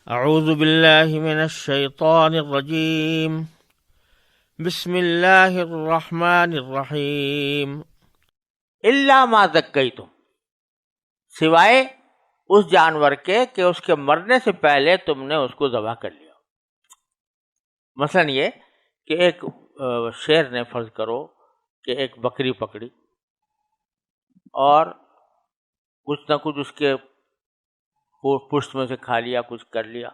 اعوذ باللہ من الشیطان الرجیم بسم اللہ الرحمن الرحیم الا ما ذکیتم، سوائے اس جانور کے کہ اس کے مرنے سے پہلے تم نے اس کو ذبح کر لیا۔ مثلا یہ کہ ایک شیر نے فرض کرو کہ ایک بکری پکڑی اور کچھ نہ کچھ اس کے پشت میں سے کھا لیا، کچھ کر لیا،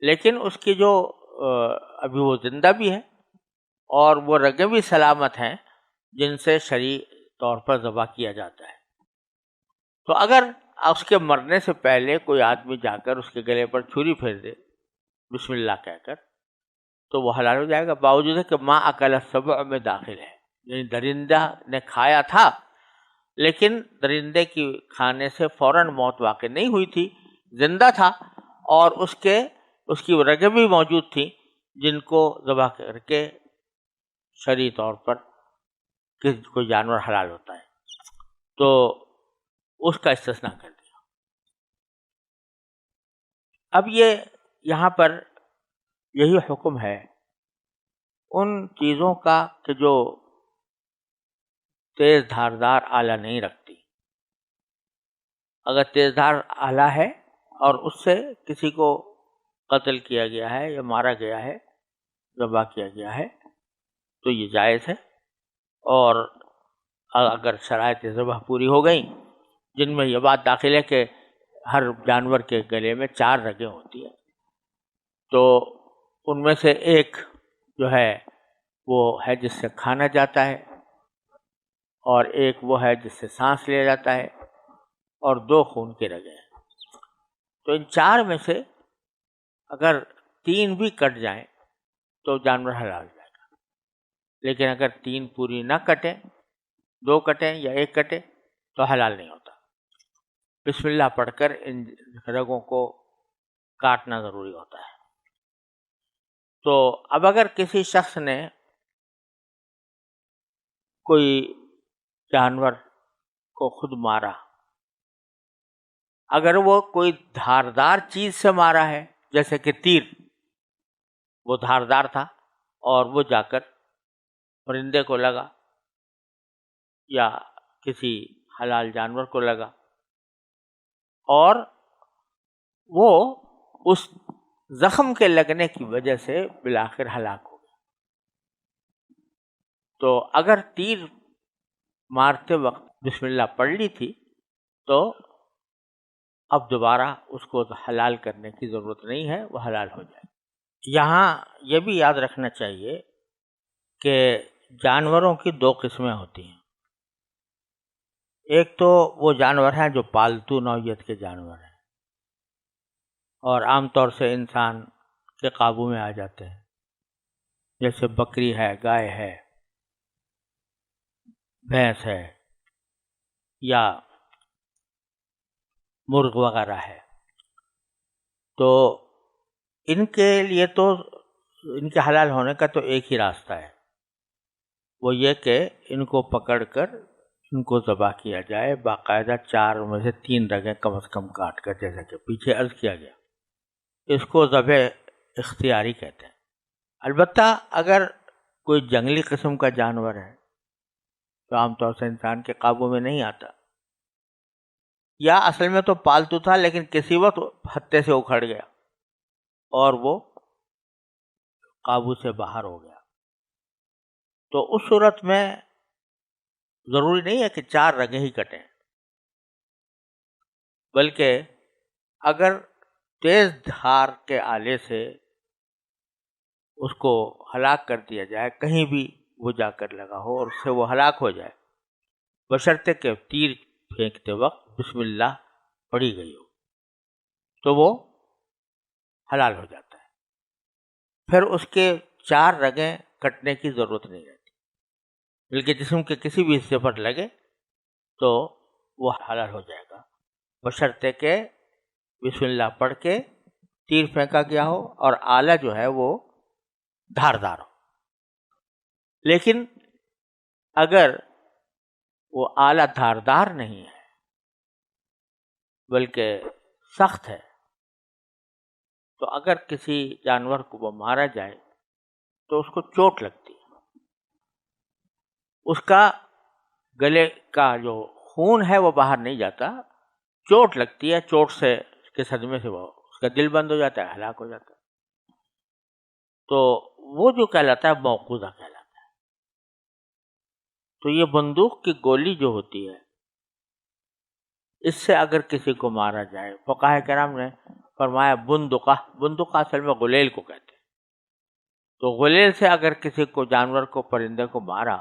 لیکن اس کی جو ابھی وہ زندہ بھی ہے اور وہ رگیں بھی سلامت ہیں جن سے شرعی طور پر ذبح کیا جاتا ہے، تو اگر اس کے مرنے سے پہلے کوئی آدمی جا کر اس کے گلے پر چھری پھیر دے بسم اللہ کہہ کر، تو وہ حلال ہو جائے گا، باوجود ہے کہ ما اکل السبع میں داخل ہے، یعنی درندہ نے کھایا تھا لیکن درندے کی کھانے سے فوراً موت واقع نہیں ہوئی تھی، زندہ تھا اور اس کی رگیں بھی موجود تھیں جن کو ذبح کر کے شرعی طور پر کوئی جانور حلال ہوتا ہے، تو اس کا استثناء کر دیا۔ اب یہاں پر یہی حکم ہے ان چیزوں کا کہ جو تیز دھاردار آلہ نہیں رکھتی۔ اگر تیز دھار آلہ ہے اور اس سے کسی کو قتل کیا گیا ہے یا مارا گیا ہے، ذبح کیا گیا ہے، تو یہ جائز ہے، اور اگر شرائط ذبح پوری ہو گئیں جن میں یہ بات داخل ہے کہ ہر جانور کے گلے میں 4 رگیں ہوتی ہیں، تو ان میں سے ایک جو ہے وہ ہے جس سے کھانا جاتا ہے، اور ایک وہ ہے جس سے سانس لیا جاتا ہے، اور 2 خون کے رگیں ہیں۔ تو ان 4 میں سے اگر 3 بھی کٹ جائیں تو جانور حلال ہو جائے گا، لیکن اگر 3 پوری نہ کٹیں، 2 کٹیں یا 1 کٹے تو حلال نہیں ہوتا۔ بسم اللہ پڑھ کر ان رگوں کو کاٹنا ضروری ہوتا ہے۔ تو اب اگر کسی شخص نے کوئی جانور کو خود مارا، اگر وہ کوئی دھاردار چیز سے مارا ہے، جیسے کہ تیر، وہ دھاردار تھا اور وہ جا کر پرندے کو لگا یا کسی حلال جانور کو لگا اور وہ اس زخم کے لگنے کی وجہ سے بالآخر ہلاک ہو گیا، تو اگر تیر مارتے وقت بسم اللہ پڑھ لی تھی تو اب دوبارہ اس کو حلال کرنے کی ضرورت نہیں ہے، وہ حلال ہو جائے۔ یہاں یہ بھی یاد رکھنا چاہیے کہ جانوروں کی 2 قسمیں ہوتی ہیں۔ ایک تو وہ جانور ہیں جو پالتو نوعیت کے جانور ہیں اور عام طور سے انسان کے قابو میں آ جاتے ہیں، جیسے بکری ہے، گائے ہے، بھینس ہے یا مرغ وغیرہ ہے، تو ان کے لیے تو ان کے حلال ہونے کا تو ایک ہی راستہ ہے، وہ یہ کہ ان کو پکڑ کر ان کو ذبح کیا جائے، باقاعدہ 4 میں سے 3 رگیں کم از کم کاٹ کر، جیسا کہ پیچھے عرض کیا گیا۔ اس کو ذبح اختیاری کہتے ہیں۔ البتہ اگر کوئی جنگلی قسم کا جانور ہے تو عام طور سے انسان کے قابو میں نہیں آتا، یا اصل میں تو پالتو تھا لیکن کسی وقت ہتے سے اکھڑ گیا اور وہ قابو سے باہر ہو گیا، تو اس صورت میں ضروری نہیں ہے کہ 4 رگیں ہی کٹیں، بلکہ اگر تیز دھار کے آلے سے اس کو ہلاک کر دیا جائے، کہیں بھی وہ جا کر لگا ہو اور اس سے وہ ہلاک ہو جائے، بشرطے کہ تیر پھینکتے وقت بسم اللہ پڑھی گئی ہو، تو وہ حلال ہو جاتا ہے، پھر اس کے 4 رگیں کٹنے کی ضرورت نہیں رہتی، بلکہ جسم کے کسی بھی حصے پر لگے تو وہ حلال ہو جائے گا، بشرطے کہ بسم اللہ پڑھ کے تیر پھینکا گیا ہو اور آلہ جو ہے وہ دھاردار ہو۔ لیکن اگر وہ آلہ دھاردار نہیں ہے بلکہ سخت ہے تو اگر کسی جانور کو وہ مارا جائے تو اس کو چوٹ لگتی ہے، اس کا گلے کا جو خون ہے وہ باہر نہیں جاتا، چوٹ لگتی ہے، چوٹ سے کے صدمے سے وہ اس کا دل بند ہو جاتا ہے، ہلاک ہو جاتا ہے، تو وہ جو کہلاتا ہے موقوذہ کہلاتا ہے۔ تو یہ بندوق کی گولی جو ہوتی ہے، اس سے اگر کسی کو مارا جائے، فقہاء کرام نے فرمایا بندقہ اصل میں غلیل کو کہتے ہیں، تو غلیل سے اگر کسی کو جانور کو پرندے کو مارا،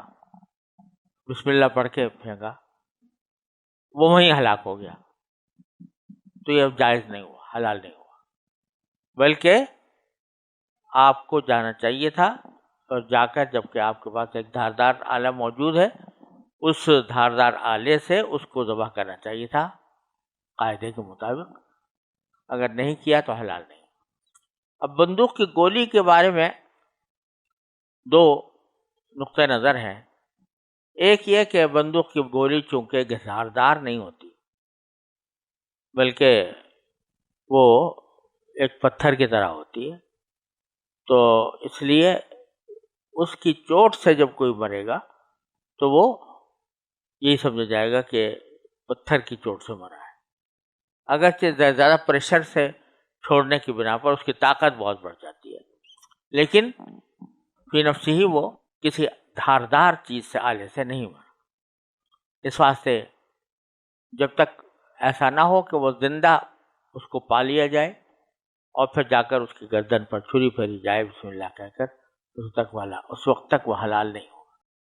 بسم اللہ پڑھ کے پھینکا، وہ وہیں ہلاک ہو گیا، تو یہ جائز نہیں ہوا، حلال نہیں ہوا، بلکہ آپ کو جانا چاہیے تھا اور جا کر، جبکہ آپ کے پاس ایک دھاردار آلہ موجود ہے، اس دھاردار آلے سے اس کو ذبح کرنا چاہیے تھا قاعدے کے مطابق، اگر نہیں کیا تو حلال نہیں۔ اب بندوق کی گولی کے بارے میں دو نقطہ نظر ہیں۔ ایک یہ کہ بندوق کی گولی چونکہ گھساردار نہیں ہوتی، بلکہ وہ ایک پتھر کی طرح ہوتی ہے، تو اس لیے اس کی چوٹ سے جب کوئی مرے گا تو وہ یہی سمجھا جائے گا کہ پتھر کی چوٹ سے مرا ہے، اگرچہ زیادہ پریشر سے چھوڑنے کی بنا پر اس کی طاقت بہت بڑھ جاتی ہے، لیکن فی نفسی ہی وہ کسی دھاردار چیز سے، آلے سے نہیں مرا۔ اس واسطے جب تک ایسا نہ ہو کہ وہ زندہ اس کو پا لیا جائے اور پھر جا کر اس کی گردن پر چھری پھیری جائے بسم اللہ کہہ کر، اس وقت تک وہ حلال نہیں ہو۔